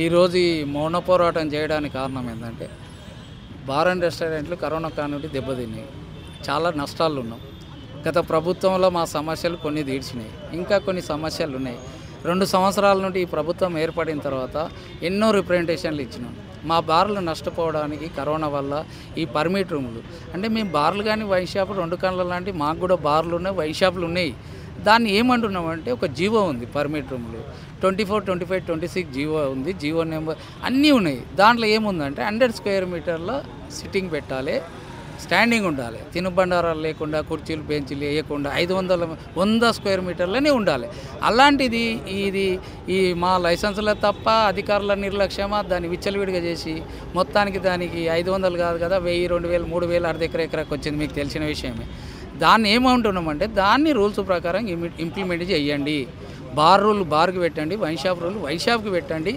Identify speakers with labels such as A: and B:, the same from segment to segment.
A: ఈరోజు ఈ మౌన పోరాటం చేయడానికి కారణం ఏంటంటే బార్ అండ్ రెస్టారెంట్లు కరోనా కానుండి దెబ్బతిన్నాయి. చాలా నష్టాలు ఉన్నాం. గత ప్రభుత్వంలో మా సమస్యలు కొన్ని తీర్చినాయి, ఇంకా కొన్ని సమస్యలు ఉన్నాయి. 2 సంవత్సరాల నుండి ఈ ప్రభుత్వం ఏర్పడిన తర్వాత ఎన్నో రిప్రజెంటేషన్లు ఇచ్చినాం. మా బార్లు నష్టపోవడానికి కరోనా వల్ల ఈ పర్మిట్ రూములు అంటే మేము బార్లు కానీ వైన్ షాపులు 2 కళ్ళ లాంటి మాకు కూడా బార్లు ఉన్నాయి, వైన్ షాపులు ఉన్నాయి. దాన్ని ఏమంటున్నామంటే ఒక జీవో ఉంది పర్మిట్ రూములు 24, 25, 26 జీవో ఉంది, జీవో నెంబర్ అన్నీ ఉన్నాయి. దాంట్లో ఏముందంటే 100 స్క్వేర్ మీటర్ల సిట్టింగ్ పెట్టాలి, స్టాండింగ్ ఉండాలి, తినుబండారాలు లేకుండా కుర్చీలు బెంచీలు వేయకుండా 100 స్క్వేర్ మీటర్లనే ఉండాలి. అలాంటిది ఈ మా లైసెన్సుల తప్ప అధికారుల నిర్లక్ష్యమా దాన్ని విచ్చలవిడిగా చేసి మొత్తానికి దానికి 500 కాదు కదా 1000, 2000, 3000 అర్ధ ఎకరాకి వచ్చింది, మీకు తెలిసిన విషయమే. దాన్ని ఏమంటున్నామంటే దాన్ని రూల్స్ ప్రకారం ఇంప్లిమెంట్ చేయండి. బార్ రూల్ బార్కి పెట్టండి, వైన్ షాప్ రూల్ వైన్ షాప్కి పెట్టండి.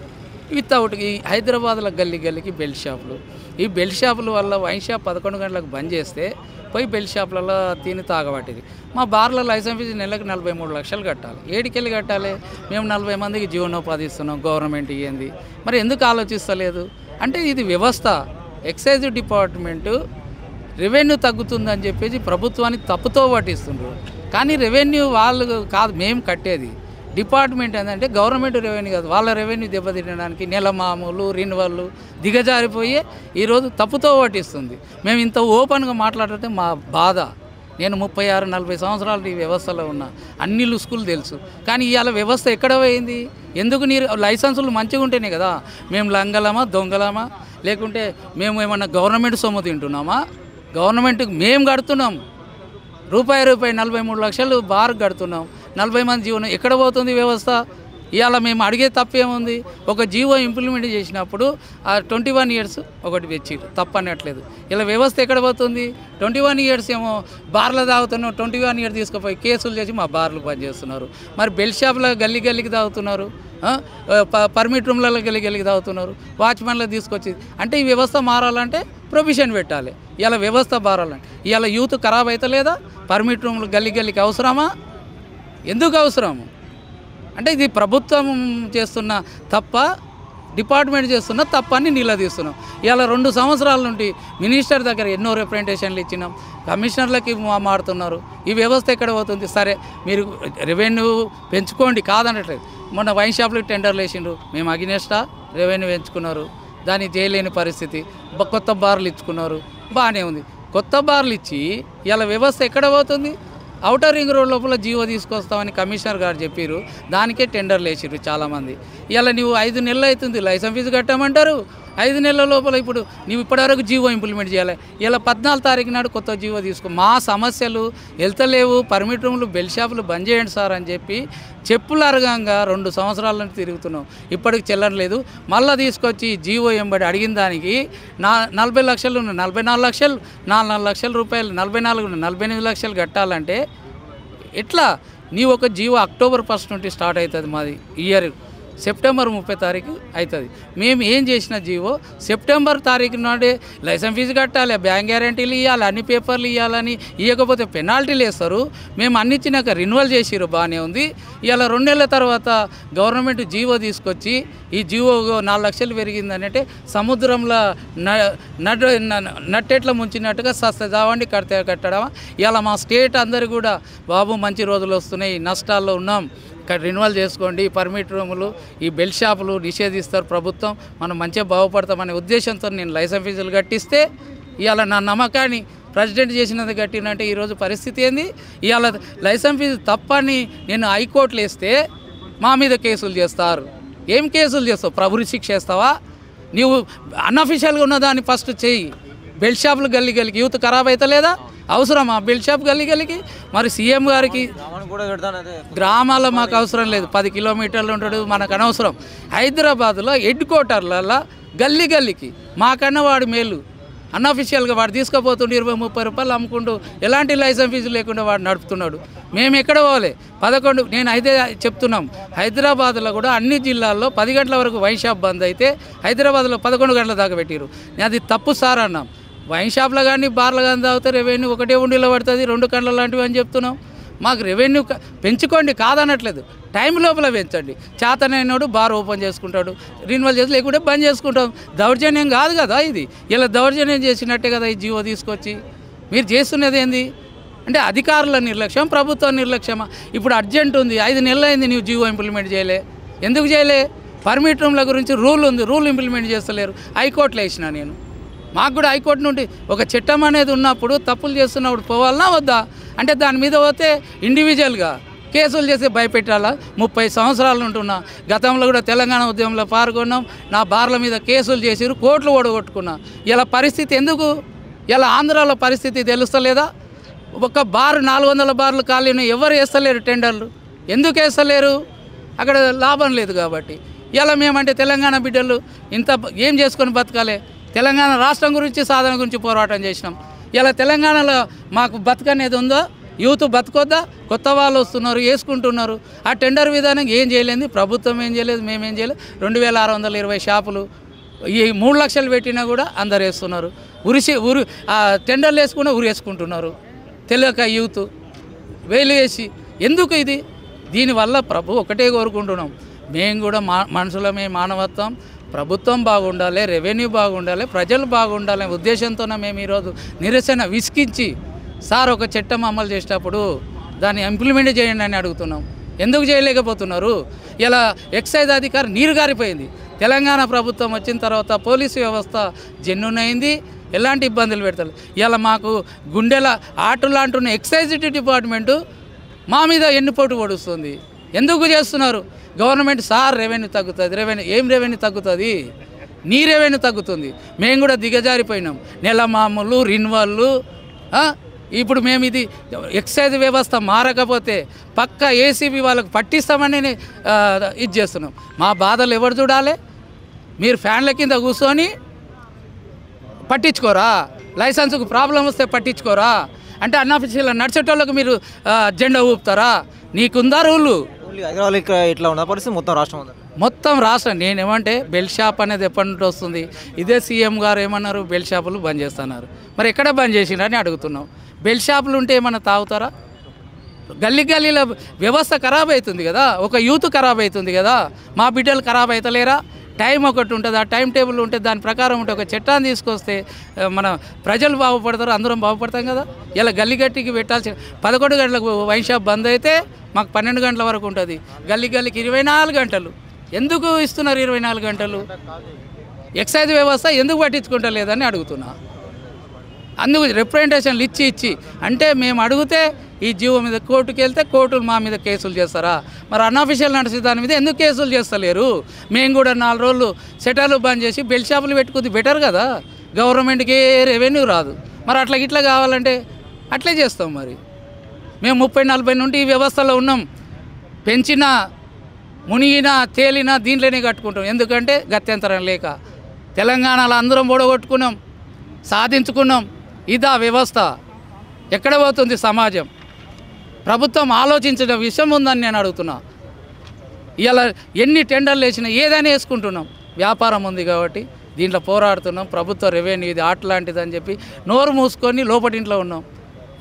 A: వితౌట్ ఈ హైదరాబాద్లో గల్లీకి బెల్ట్ షాపులు, ఈ బెల్ట్ షాపుల వల్ల వైన్ షాప్ 11 గంటలకు బంద్ చేస్తే పోయి బెల్ట్ షాపులలో తిని తాగబట్టింది. మా బార్ల లైసెన్స్ ఫీజు నెలకు 43 లక్షలు కట్టాలి. ఏడికెళ్ళి కట్టాలి? మేము 40 మందికి జీవనోపాధి ఇస్తున్నాం, గవర్నమెంట్ ఇవ్వండి. మరి ఎందుకు ఆలోచిస్తలేదు అంటే ఇది వ్యవస్థ. ఎక్సైజ్ డిపార్ట్మెంటు రెవెన్యూ తగ్గుతుందని చెప్పేసి ప్రభుత్వాన్ని తప్పుతో పట్టిస్తుండ్రు. కానీ రెవెన్యూ వాళ్ళు కాదు మేము కట్టేది. డిపార్ట్మెంట్ ఏంటంటే గవర్నమెంట్ రెవెన్యూ కాదు, వాళ్ళ రెవెన్యూ దెబ్బతినడానికి నెల మామూలు రెన్యువల్లు దిగజారిపోయి ఈరోజు తప్పుతో పట్టిస్తుంది. మేము ఇంత ఓపెన్గా మాట్లాడితే మా బాధ. నేను 36, 40 సంవత్సరాలు ఈ వ్యవస్థలో ఉన్నా, అన్ని లుసుకులు తెలుసు. కానీ ఇవాళ వ్యవస్థ ఎక్కడ పోయింది? ఎందుకు లైసెన్సులు మంచిగా ఉంటేనే కదా మేము లంగలమా దొంగలమా, లేకుంటే మేము ఏమన్నా గవర్నమెంట్ సొమ్ము తింటున్నామా? గవర్నమెంట్కి మేము కడుతున్నాం రూపాయి 43 లక్షలు బార్ కడుతున్నాం. 40 మంది జీవనం ఎక్కడ పోతుంది వ్యవస్థ? ఇవాళ మేము అడిగే తప్పేముంది? ఒక జీవో ఇంప్లిమెంట్ చేసినప్పుడు ఆ 21 ఇయర్స్ ఒకటి తెచ్చిరు, తప్పనట్లేదు. ఇలా వ్యవస్థ ఎక్కడ పోతుంది? 21 ఇయర్స్ ఏమో బార్లో తాగుతున్నాం, 21 ఇయర్స్ తీసుకుపోయి కేసులు చేసి మా బార్లు బంద్ చేస్తున్నారు. మరి బెల్ట్ షాప్లో గల్లీకి తాగుతున్నారు, పర్మిట్ రూమ్లలో గల్లీకి తాగుతున్నారు, వాచ్మెన్లకు తీసుకొచ్చి. అంటే ఈ వ్యవస్థ మారాలంటే ప్రొవిజన్ పెట్టాలి. ఇలా వ్యవస్థ మారాలంటే ఇలా యూత్ ఖరాబ్ అయితే లేదా? పర్మిట్ రూమ్లు గల్లీకి అవసరమా? ఎందుకు అవసరము? అంటే ఇది ప్రభుత్వం చేస్తున్న తప్ప, డిపార్ట్మెంట్ చేస్తున్న తప్పని నిలదీస్తున్నాం. ఇలా 2 సంవత్సరాల నుండి మినిస్టర్ దగ్గర ఎన్నో రిప్రజెంటేషన్లు ఇచ్చినాం, కమిషనర్లకి మాట్లాడుతున్నారు. ఈ వ్యవస్థ ఎక్కడ పోతుంది? సరే మీరు రెవెన్యూ పెంచుకోండి కాదనట్లేదు. మొన్న వైన్ షాప్లకు టెండర్లు వేసిండ్రు, మేము అగినెస్టా రెవెన్యూ పెంచుకున్నారు, దాన్ని చేయలేని పరిస్థితి. కొత్త బార్లు ఇచ్చుకున్నారు, బాగానే ఉంది. కొత్త బార్లు ఇచ్చి ఇలా వ్యవస్థ ఎక్కడ పోతుంది? ఔటర్ రింగ్ రోడ్ లోపల జీవో తీసుకొస్తామని కమిషనర్ గారు చెప్పారు, దానికే టెండర్లు వేసారు చాలామంది. ఇలా నువ్వు 5 నెలలు అవుతుంది లైసెన్స్ ఫీజు కట్టామంటారు, 5 నెలల లోపల ఇప్పుడు నువ్వు ఇప్పటివరకు జీవో ఇంప్లిమెంట్ చేయాలి. ఇలా 14 తారీఖు నాడు కొత్త జీవో తీసుకో. మా సమస్యలు వెళ్తలేవు, పర్మిట్ రూమ్లు బెల్ట్ షాపులు బంద్ చేయండి సార్ అని చెప్పి చెప్పులు అరగంగా 2 సంవత్సరాల నుంచి తిరుగుతున్నాం, ఇప్పటికి చెల్లట్లేదు. మళ్ళీ తీసుకొచ్చి జీవో ఎంబడి అడిగిన దానికి 40 లక్షలు 44 లక్షలు 4 లక్షల రూపాయలు 44 48 లక్షలు కట్టాలంటే ఎట్లా? నీ ఒక జీవో అక్టోబర్ 1 నుండి స్టార్ట్ అవుతుంది, మాది ఇయర్ సెప్టెంబర్ 30 తారీఖు అవుతుంది. మేము ఏం చేసిన జీవో సెప్టెంబర్ తారీఖు నాడే లైసెన్స్ ఫీజు కట్టాలి, బ్యాంక్ గ్యారంటీలు ఇవ్వాలి, అన్ని పేపర్లు ఇవ్వాలని, ఇవ్వకపోతే పెనాల్టీలు వేస్తారు. మేము అన్ని ఇచ్చినాక రెన్యువల్ చేసిరు, బాగానే ఉంది. ఇలా 2 నెలల తర్వాత గవర్నమెంట్ జీవో తీసుకొచ్చి ఈ జీవో 4 లక్షలు పెరిగిందనంటే సముద్రంలో నట్టెట్ల ముంచినట్టుగా సస్తదావండి కట్టడమా? ఇలా మా స్టేట్ అందరు కూడా బాబు మంచి రోజులు వస్తున్నాయి, నష్టాల్లో ఉన్నాం, రెన్యువల్ చేసుకోండి, పర్మిట్ రూములు ఈ బెల్ట్ షాపులు నిషేధిస్తారు ప్రభుత్వం, మనం మంచిగా బాగుపడతామనే ఉద్దేశంతో నేను లైసెన్స్ ఫీజులు కట్టిస్తే ఇవాళ నా నమ్మకాన్ని ప్రెసిడెంట్ చేసినది కట్టినంటే ఈరోజు పరిస్థితి ఏంది? ఇవాళ లైసెన్స్ ఫీజు తప్పని నేను హైకోర్టులు వేస్తే మా మీద కేసులు చేస్తారు. ఏం కేసులు చేస్తావు? ప్రభుత్వ శిక్ష చేస్తావా? నీవు అన్అఫీషియల్గా ఉన్నదాన్ని ఫస్ట్ చెయ్యి. బెల్ట్ షాపులు గల్లీకి యూత్ ఖరాబ్ అయితే లేదా? అవసరమా బెల్ట్ షాప్ గల్లీకి? మరి సీఎం గారికి గ్రామాల్లో మాకు అవసరం లేదు, 10 కిలోమీటర్లు ఉంటాడు, మనకు అనవసరం. హైదరాబాద్లో హెడ్ క్వార్టర్లలో గల్లీకి మాకన్నా వాడు మేలు. అన్అఫీషియల్గా వాడు తీసుకుపోతుండే 20-30 రూపాయలు అమ్ముకుంటూ ఎలాంటి లైసెన్స్ ఫీజు లేకుండా వాడు నడుపుతున్నాడు. మేము ఎక్కడ పోవాలి? 11 నేను అయితే చెప్తున్నాం, హైదరాబాద్లో కూడా అన్ని జిల్లాల్లో 10 గంటల వరకు వైన్ షాప్ బంద్ అయితే హైదరాబాద్లో 11 గంటల దాకా పెట్టారు. అది తప్పు సార్ అన్నాం. వైన్ షాప్లో కానీ బార్లో కానీ తాగితే రెవెన్యూ ఒకటే ఉండిలో పడుతుంది, 2 కళ్ళ లాంటివి అని చెప్తున్నాం. మాకు రెవెన్యూ పెంచుకోండి కాదనట్లేదు, టైం లోపల పెంచండి. చేతనైనోడు బార్ ఓపెన్ చేసుకుంటాడు, రిన్యువల్ చేసి, లేకుంటే బంద్ చేసుకుంటాం. దౌర్జన్యం కాదు కదా ఇది. ఇలా దౌర్జన్యం చేసినట్టే కదా ఈ జీవో తీసుకొచ్చి. మీరు చేస్తున్నది ఏంది అంటే అధికారుల నిర్లక్ష్యం, ప్రభుత్వం నిర్లక్ష్యమా? ఇప్పుడు అర్జెంట్ ఉంది, 5 నెలలు అయింది నీవు జీవో ఇంప్లిమెంట్ చేయలే. ఎందుకు చేయలే? పర్మిట్ రూమ్ల గురించి రూల్ ఉంది, రూల్ ఇంప్లిమెంట్ చేస్తలేరు. హైకోర్టులో వేసిన నేను. మాకు కూడా హైకోర్టు నుండి ఒక చట్టం అనేది ఉన్నప్పుడు తప్పులు చేస్తున్నప్పుడు పోవాలన్నా వద్దా అంటే దాని మీద పోతే ఇండివిజువల్గా కేసులు చేసి భయపెట్టాలా? 30 సంవత్సరాలు ఉంటున్నా. గతంలో కూడా తెలంగాణ ఉద్యమంలో పాల్గొన్నాం. నా బార్ల మీద కేసులు చేసిరు, కోట్లు ఓడగొట్టుకున్నా. ఇలా పరిస్థితి ఎందుకు? ఇలా ఆంధ్రాలో పరిస్థితి తెలుస్తలేదా? ఒక బార్ 400 బార్లు ఖాళీని ఎవరు వేస్తలేరు టెండర్లు. ఎందుకు వేస్తలేరు? అక్కడ లాభం లేదు కాబట్టి. ఇలా మేమంటే తెలంగాణ బిడ్డలు ఇంత ఏం చేసుకొని బతకాలి? తెలంగాణ రాష్ట్రం గురించి, సాధన గురించి పోరాటం చేసినాం. ఇలా తెలంగాణలో మాకు బతకనేది ఉందో? యూత్ బతకొద్దా? కొత్త వాళ్ళు వస్తున్నారు, వేసుకుంటున్నారు. ఆ టెండర్ విధానం ఏం చేయలేదు, ప్రభుత్వం ఏం చేయలేదు, మేమేం చేయలేదు. 2620 షాపులు ఈ 3 లక్షలు పెట్టినా కూడా అందరు వేస్తున్నారు. టెండర్లు వేసుకున్నా వేసుకుంటున్నారు. తెలియక యూత్ వేలు వేసి ఎందుకు ఇది? దీనివల్ల ప్రభు ఒకటే కోరుకుంటున్నాం, మేము కూడా మనుషులమే, మానవత్వం, ప్రభుత్వం బాగుండాలి, రెవెన్యూ బాగుండాలి, ప్రజలు బాగుండాలి ఉద్దేశంతోనే మేము ఈరోజు నిరసన విసికించి సార్ ఒక చట్టం అమలు చేసేటప్పుడు దాన్ని ఇంప్లిమెంట్ చేయండి అని అడుగుతున్నాం. ఎందుకు చేయలేకపోతున్నారు? ఇలా ఎక్సైజ్ అధికారి నీరు గారిపోయింది. తెలంగాణ ప్రభుత్వం వచ్చిన తర్వాత పోలీసు వ్యవస్థ జెన్యునైంది, ఎలాంటి ఇబ్బందులు పెడతారు. ఇలా మాకు గుండెల ఆటలు అంటున్న ఎక్సైజ్ డిపార్ట్మెంటు మా మీద ఎన్నిపోటు పొడుస్తుంది. ఎందుకు చేస్తున్నారు? గవర్నమెంట్ సార్ రెవెన్యూ తగ్గుతుంది, రెవెన్యూ తగ్గుతుంది, నీ రెవెన్యూ తగ్గుతుంది. మేము కూడా దిగజారిపోయినాం. నెల మామూలు, రిన్వాళ్ళు. ఇప్పుడు మేము ఇది ఎక్సైజ్ వ్యవస్థ మారకపోతే పక్క ఏసీబీ వాళ్ళకు పట్టిస్తామని ఇది చేస్తున్నాం. మా బాధలు ఎవరు చూడాలి? మీరు ఫ్యాన్ల కింద కూర్చొని పట్టించుకోరా? లైసెన్స్కు ప్రాబ్లం వస్తే పట్టించుకోరా? అంటే అన్అఫీషియల్ నడిచేటోళ్ళకు మీరు జెండా ఊపుతారా? నీకుందా రూలు?
B: ఇట్లా ఉన్న పరిస్థితి
A: మొత్తం రాష్ట్రం. నేనేమంటే బెల్ షాప్ అనేది ఎప్పటి నుండి వస్తుంది? ఇదే సీఎం గారు ఏమన్నారు, బెల్ షాపులు బంద్ చేస్తున్నారు. మరి ఎక్కడ బంద్ చేసిండ్రని అడుగుతున్నాం. బెల్ షాపులు ఉంటే ఏమన్నా తాగుతారా? గల్లీల వ్యవస్థ ఖరాబ్ అవుతుంది కదా, ఒక యూత్ ఖరాబ్ అవుతుంది కదా. మా బిడ్డలు ఖరాబ్ అవుతలేరా? టైం ఒకటి ఉంటుంది, ఆ టైం టేబుల్ ఉంటే దాని ప్రకారం ఉంటే ఒక చట్టాన్ని తీసుకొస్తే మన ప్రజలు బాగుపడతారు, అందరం బాగుపడతాం కదా. ఇలా గల్లిగట్టికి పెట్టాల్సిన 11 గంటలకు వైన్ షాప్ బంద్ అయితే మాకు 12 గంటల వరకు ఉంటుంది. గల్లీకి 24 గంటలు. ఎందుకు ఇస్తున్నారు 24 గంటలు? ఎక్సైజ్ వ్యవస్థ ఎందుకు పట్టించుకుంటలేదని అడుగుతున్నా. అందుకు రిప్రజెంటేషన్లు ఇచ్చి అంటే మేము అడిగితే ఈ జీవో మీద కోర్టుకు వెళ్తే కోర్టులు మా మీద కేసులు చేస్తారా? మరి అన్అఫీషియల్ నడిచే దాని మీద ఎందుకు కేసులు చేస్తలేరు? మేము కూడా 4 రోజులు సెటర్లు బంద్ చేసి బెల్ షాపులు పెట్టుకుంది బెటర్ కదా. గవర్నమెంట్కి రెవెన్యూ రాదు. మరి ఇట్లా కావాలంటే అట్లే చేస్తాం. మరి మేము 30-40 నుండి ఈ వ్యవస్థలో ఉన్నాం. పెంచినా, మునిగినా, తేలినా దీంట్లోనే కట్టుకుంటాం. ఎందుకంటే గత్యంతరం లేక. తెలంగాణలో అందరం ఓడగొట్టుకున్నాం, సాధించుకున్నాం. ఇదా వ్యవస్థ? ఎక్కడ పోతుంది సమాజం? ప్రభుత్వం ఆలోచించిన విషయం ఉందని నేను అడుగుతున్నా. ఇలా ఎన్ని టెండర్లు వేసినా ఏదైనా వేసుకుంటున్నాం. వ్యాపారం ఉంది కాబట్టి దీంట్లో పోరాడుతున్నాం. ప్రభుత్వ రెవెన్యూ ఇది ఆటలాంటిది అని చెప్పి నోరు మూసుకొని లోపటింట్లో ఉన్నాం.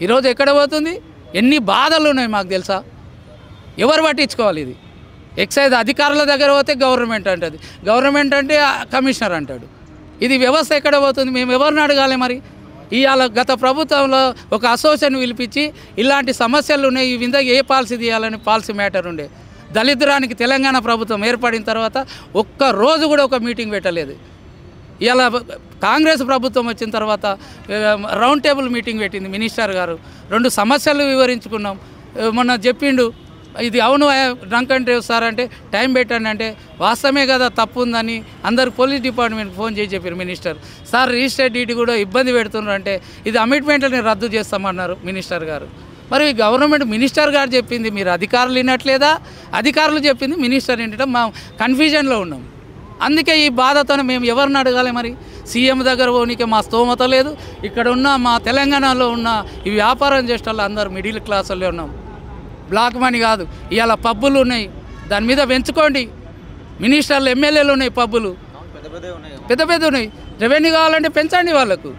A: ఈరోజు ఎక్కడ పోతుంది? ఎన్ని బాధలు ఉన్నాయి మాకు తెలుసా? ఎవరు పట్టించుకోవాలి ఇది? ఎక్సైజ్ అధికారుల దగ్గర పోతే గవర్నమెంట్ అంటుంది, గవర్నమెంట్ అంటే కమిషనర్ అంటాడు. ఇది వ్యవస్థ ఎక్కడ పోతుంది? మేము ఎవరిని అడగాలి? మరి ఇవాళ గత ప్రభుత్వంలో ఒక అసోసియేషన్ పిలిపించి ఇలాంటి సమస్యలు ఉన్నాయి, ఈ విధంగా ఏ పాలసీ తీయాలని పాలసీ మ్యాటర్ ఉండే. దళితురానికి తెలంగాణ ప్రభుత్వం ఏర్పడిన తర్వాత ఒక్క రోజు కూడా ఒక మీటింగ్ పెట్టలేదు. ఇలా కాంగ్రెస్ ప్రభుత్వం వచ్చిన తర్వాత రౌండ్ టేబుల్ మీటింగ్ పెట్టింది మినిస్టర్ గారు. 2 సమస్యలు వివరించుకున్నాం. మొన్న చెప్పిండు, ఇది అవును డ్రంక్ అండ్ డ్రైవ్ సార్ అంటే టైం పెట్టండి అంటే వాస్తవమే కదా, తప్పు ఉందని అందరు పోలీస్ డిపార్ట్మెంట్కి ఫోన్ చేసి చెప్పారు మినిస్టర్. సార్ రిజిస్టర్ డీటీ కూడా ఇబ్బంది పెడుతున్నారు అంటే ఇది అమిట్మెంట్ని రద్దు చేస్తామన్నారు మినిస్టర్ గారు. మరి గవర్నమెంట్ మినిస్టర్ గారు చెప్పింది మీరు అధికారులు వినట్లేదా? అధికారులు చెప్పింది మినిస్టర్ వినటం మా కన్ఫ్యూజన్లో ఉన్నాం. అందుకే ఈ బాధతో మేము ఎవరిని అడగాలి? మరి సీఎం దగ్గర పోనీకే మా స్తోమత లేదు. ఇక్కడ ఉన్న మా తెలంగాణలో ఉన్న ఈ వ్యాపారం చేసే వాళ్ళు అందరూ మిడిల్ క్లాసుల్లో ఉన్నాం. బ్లాక్ మనీ కాదు, ఇవాళ పబ్బులు ఉన్నాయి, దాని మీద పెంచుకోండి. మినిస్టర్లు, ఎమ్మెల్యేలు ఉన్నాయి, పబ్బులు పెద్ద ఉన్నాయి. రెవెన్యూ కావాలంటే పెంచండి వాళ్ళకు.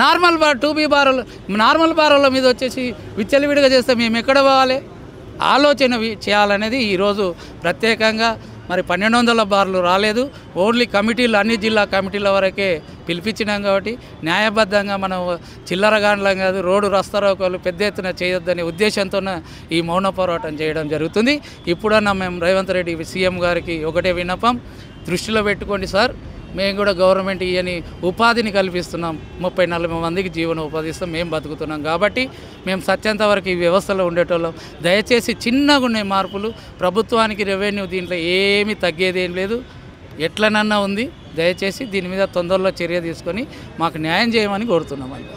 A: నార్మల్ బార్, 2B బార్ల మీద వచ్చేసి విచ్చలవిడిగా చేస్తే మేము ఎక్కడ పోవాలి? చేయాలనేది ఈరోజు ప్రత్యేకంగా మరి 1200 బార్లు రాలేదు, ఓన్లీ కమిటీలు అన్ని జిల్లా కమిటీల వరకే పిలిపించినాం. కాబట్టి న్యాయబద్ధంగా మనం చిల్లరగాండ్లం కాదు, రోడ్డు రస్తారోకోలు పెద్ద ఎత్తున చేయొద్దనే ఉద్దేశంతో ఈ మౌన పోరాటం చేయడం జరుగుతుంది. ఇప్పుడన్నా మేము రేవంత్ రెడ్డి సీఎం గారికి ఒకటే విన్నపం, దృష్టిలో పెట్టుకోండి సార్, మేము కూడా గవర్నమెంట్ ఇవని ఉపాధిని కల్పిస్తున్నాం, 30-40 మందికి జీవన ఉపాధి ఇస్తాం, మేము బతుకుతున్నాం. కాబట్టి మేము సత్యంత వరకు ఈ వ్యవస్థలో ఉండేటోళ్ళం. దయచేసి చిన్నగా ఉన్న మార్పులు, ప్రభుత్వానికి రెవెన్యూ దీంట్లో ఏమీ తగ్గేదేం లేదు, ఎట్లనన్నా ఉంది. దయచేసి దీని మీద తొందరలో చర్య తీసుకొని మాకు న్యాయం చేయమని కోరుతున్నామండి.